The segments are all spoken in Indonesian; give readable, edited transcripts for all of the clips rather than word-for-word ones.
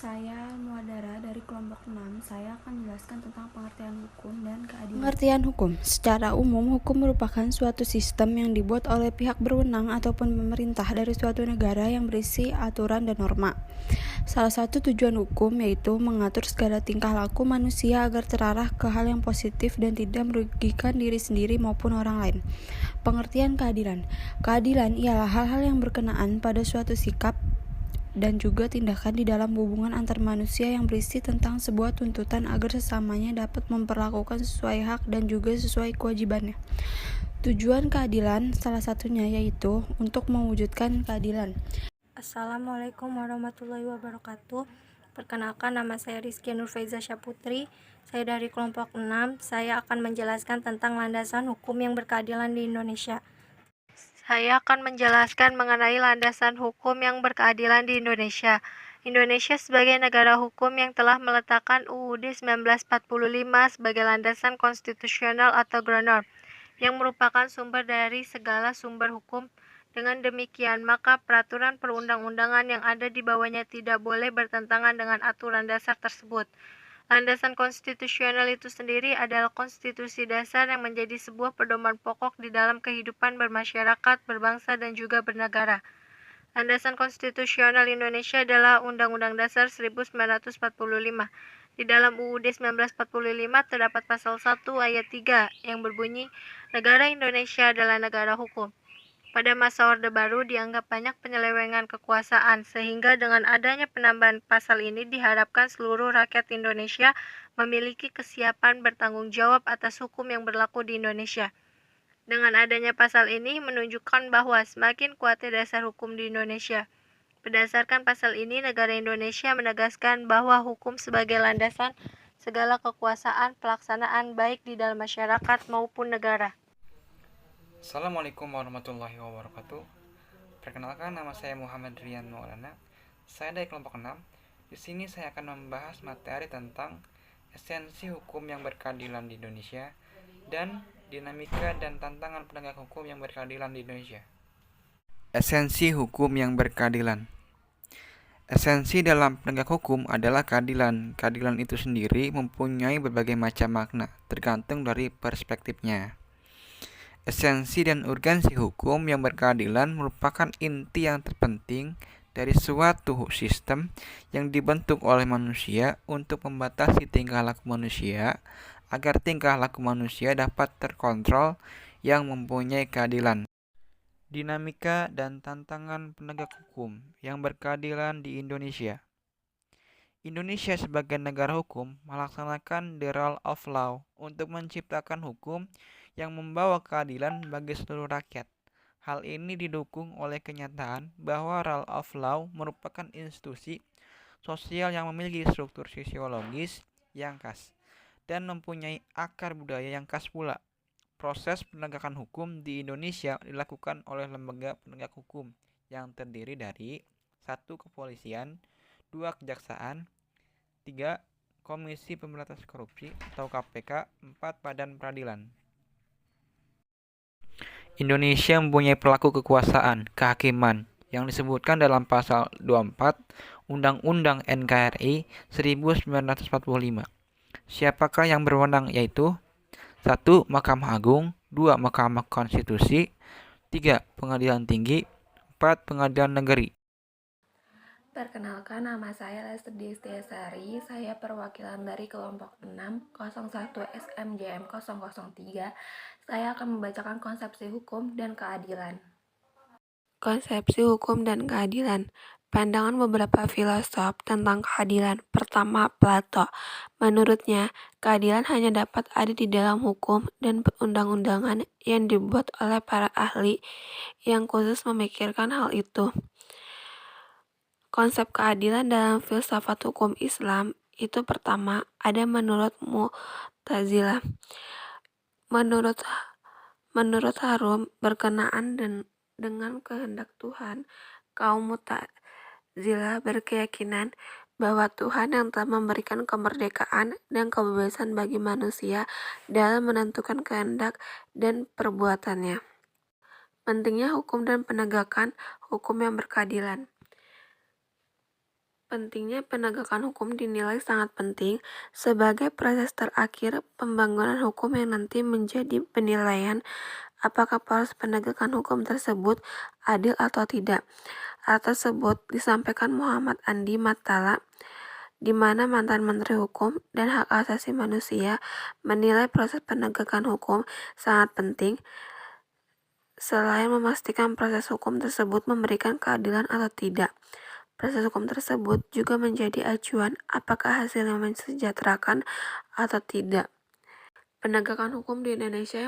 Saya Muadara dari kelompok 6. Saya akan menjelaskan tentang pengertian hukum dan keadilan. Pengertian hukum. Secara umum, hukum merupakan suatu sistem yang dibuat oleh pihak berwenang ataupun pemerintah dari suatu negara yang berisi aturan dan norma. Salah satu tujuan hukum yaitu mengatur segala tingkah laku manusia agar terarah ke hal yang positif dan tidak merugikan diri sendiri maupun orang lain. Pengertian keadilan. Keadilan ialah hal-hal yang berkenaan pada suatu sikap dan juga tindakan di dalam hubungan antar manusia yang berisi tentang sebuah tuntutan agar sesamanya dapat memperlakukan sesuai hak dan juga sesuai kewajibannya. Tujuan keadilan salah satunya yaitu untuk mewujudkan keadilan. Assalamualaikum warahmatullahi wabarakatuh. Perkenalkan, nama saya Rizky Nurfaiza Syaputri. Saya dari kelompok 6. Saya akan menjelaskan tentang landasan hukum yang berkeadilan di Indonesia. Saya akan menjelaskan mengenai landasan hukum yang berkeadilan di Indonesia. Indonesia sebagai negara hukum yang telah meletakkan UUD 1945 sebagai landasan konstitusional atau ground norm, yang merupakan sumber dari segala sumber hukum. Dengan demikian, maka peraturan perundang-undangan yang ada di bawahnya tidak boleh bertentangan dengan aturan dasar tersebut. Landasan konstitusional itu sendiri adalah konstitusi dasar yang menjadi sebuah pedoman pokok di dalam kehidupan bermasyarakat, berbangsa, dan juga bernegara. Landasan konstitusional Indonesia adalah Undang-Undang Dasar 1945. Di dalam UUD 1945 terdapat pasal 1 ayat 3 yang berbunyi, Negara Indonesia adalah negara hukum. Pada masa Orde Baru dianggap banyak penyelewengan kekuasaan, sehingga dengan adanya penambahan pasal ini diharapkan seluruh rakyat Indonesia memiliki kesiapan bertanggung jawab atas hukum yang berlaku di Indonesia. Dengan adanya pasal ini menunjukkan bahwa semakin kuatnya dasar hukum di Indonesia. Berdasarkan pasal ini, negara Indonesia menegaskan bahwa hukum sebagai landasan segala kekuasaan pelaksanaan baik di dalam masyarakat maupun negara. Assalamualaikum warahmatullahi wabarakatuh. Perkenalkan, nama saya Muhammad Rian Maulana. Saya dari kelompok 6. Di sini saya akan membahas materi tentang esensi hukum yang berkeadilan di Indonesia dan dinamika dan tantangan penegak hukum yang berkeadilan di Indonesia. Esensi hukum yang berkeadilan. Esensi dalam penegak hukum adalah keadilan. Keadilan itu sendiri mempunyai berbagai macam makna, tergantung dari perspektifnya. Esensi dan urgensi hukum yang berkeadilan merupakan inti yang terpenting dari suatu sistem yang dibentuk oleh manusia untuk membatasi tingkah laku manusia agar tingkah laku manusia dapat terkontrol yang mempunyai keadilan. Dinamika dan tantangan penegak hukum yang berkeadilan di Indonesia. Indonesia sebagai negara hukum melaksanakan the rule of law untuk menciptakan hukum yang membawa keadilan bagi seluruh rakyat. Hal ini didukung oleh kenyataan bahwa rule of law merupakan institusi sosial yang memiliki struktur sosiologis yang khas dan mempunyai akar budaya yang khas pula. Proses penegakan hukum di Indonesia dilakukan oleh lembaga penegak hukum yang terdiri dari 1. Kepolisian, 2. Kejaksaan, 3. Komisi Pemberantasan Korupsi atau KPK, 4. Badan Peradilan. Indonesia mempunyai pelaku kekuasaan, kehakiman, yang disebutkan dalam pasal 24 Undang-Undang NKRI 1945. Siapakah yang berwenang yaitu 1. Mahkamah Agung, 2. Mahkamah Konstitusi, 3. Pengadilan Tinggi, 4. Pengadilan Negeri. Perkenalkan, nama saya Lesti Destiasari. Saya perwakilan dari kelompok 6 01 SMJM 003. Saya akan membacakan konsepsi hukum dan keadilan. Konsepsi hukum dan keadilan. pandangan beberapa filosof tentang keadilan. Pertama, Plato. Menurutnya, keadilan hanya dapat ada di dalam hukum dan perundang-undangan yang dibuat oleh para ahli yang khusus memikirkan hal itu. Konsep keadilan dalam filsafat hukum Islam itu pertama ada menurut Mu'tazilah. Menurut Harum berkenaan dengan kehendak Tuhan, kaum Mu'tazilah berkeyakinan bahwa Tuhan yang telah memberikan kemerdekaan dan kebebasan bagi manusia dalam menentukan kehendak dan perbuatannya. Pentingnya hukum dan penegakan hukum yang berkeadilan. Pentingnya penegakan hukum dinilai sangat penting sebagai proses terakhir pembangunan hukum yang nanti menjadi penilaian apakah proses penegakan hukum tersebut adil atau tidak. Hal tersebut disampaikan Muhammad Andi Matala, di mana mantan Menteri Hukum dan Hak Asasi Manusia menilai proses penegakan hukum sangat penting selain memastikan proses hukum tersebut memberikan keadilan atau tidak. Proses hukum tersebut juga menjadi acuan apakah hasilnya mensejahterakan atau tidak. Penegakan hukum di Indonesia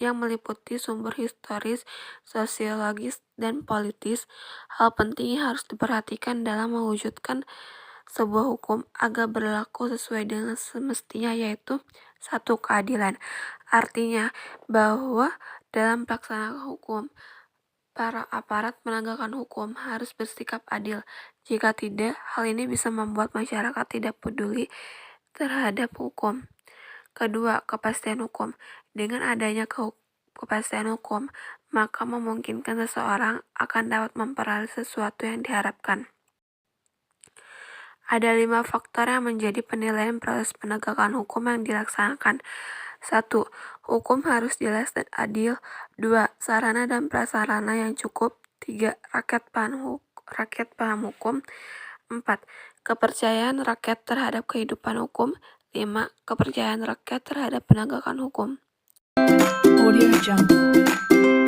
yang meliputi sumber historis, sosiologis, dan politis, hal penting yang harus diperhatikan dalam mewujudkan sebuah hukum agar berlaku sesuai dengan semestinya, yaitu satu, keadilan. Artinya bahwa dalam pelaksanaan hukum, para aparat penegakan hukum harus bersikap adil. Jika tidak, hal ini bisa membuat masyarakat tidak peduli terhadap hukum. Kedua, kepastian hukum. Dengan adanya kepastian hukum, maka memungkinkan seseorang akan dapat memperoleh sesuatu yang diharapkan. Ada 5 faktor yang menjadi penilaian proses penegakan hukum yang dilaksanakan. 1. Hukum harus jelas dan adil. 2. Sarana dan prasarana yang cukup. 3. Rakyat paham hukum. 4. Kepercayaan rakyat terhadap kehidupan hukum. 5. Kepercayaan rakyat terhadap penegakan hukum. Audio Jungle.